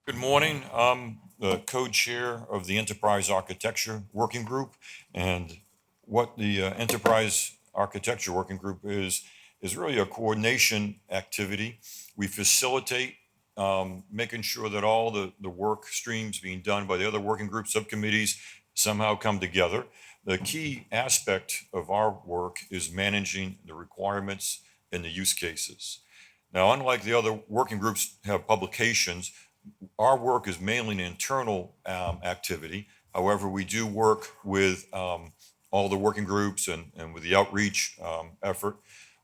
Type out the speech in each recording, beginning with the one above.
Good morning. I'm the co-chair of the Enterprise Architecture Working Group. And what the Enterprise Architecture Working Group is really a coordination activity. We facilitate making sure that all the work streams being done by the other working group subcommittees somehow come together. The key aspect of our work is managing the requirements and the use cases. Now, unlike the other working groups have publications, our work is mainly an internal activity. However, we do work with all the working groups and with the outreach effort.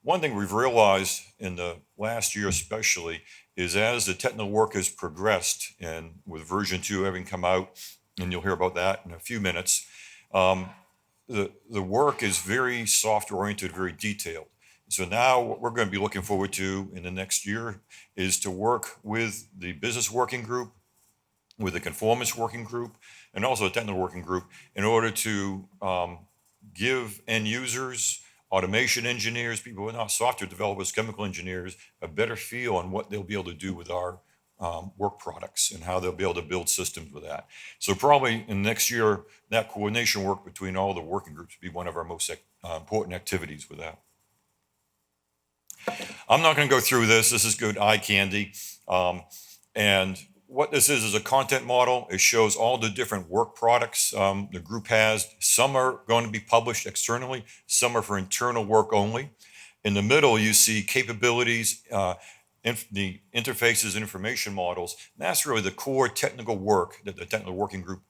One thing we've realized in the last year especially is as the technical work has progressed and with version 2 having come out, and you'll hear about that in a few minutes, um, the work is very software oriented, very detailed. So now what we're going to be looking forward to in the next year is to work with the business working group, with the conformance working group, and also a technical working group in order to give end users, automation engineers, people who are not software developers, chemical engineers, a better feel on what they'll be able to do with our work products and how they'll be able to build systems with that. So probably in the next year, that coordination work between all the working groups will be one of our most important activities with that. I'm not going to go through this. This is good eye candy. And what this is a content model. It shows all the different work products the group has. Some are going to be published externally. Some are for internal work only. In the middle, you see capabilities, the interfaces, information models. And that's really the core technical work that the technical working group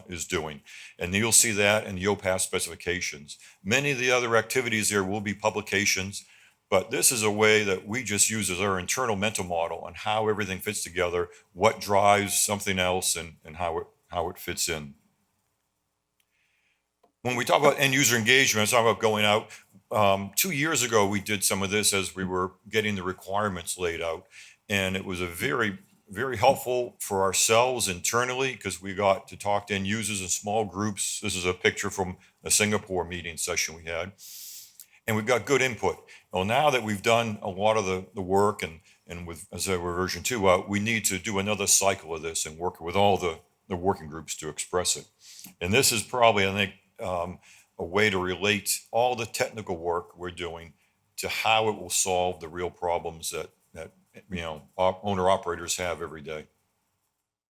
is doing. And you'll see that in the OPAF specifications. Many of the other activities there will be publications. But this is a way that we just use as our internal mental model on how everything fits together, what drives something else, and how it fits in. When we talk about end user engagement, I talk about going out. 2 years ago, we did some of this as we were getting the requirements laid out. And it was a very helpful for ourselves internally because we got to talk to end users in small groups. This is a picture from a Singapore meeting session we had. And we've got good input. Well, now that we've done a lot of the work and with, as I were version 2, we need to do another cycle of this and work with all the working groups to express it. And this is probably, I think, a way to relate all the technical work we're doing to how it will solve the real problems that owner operators have every day.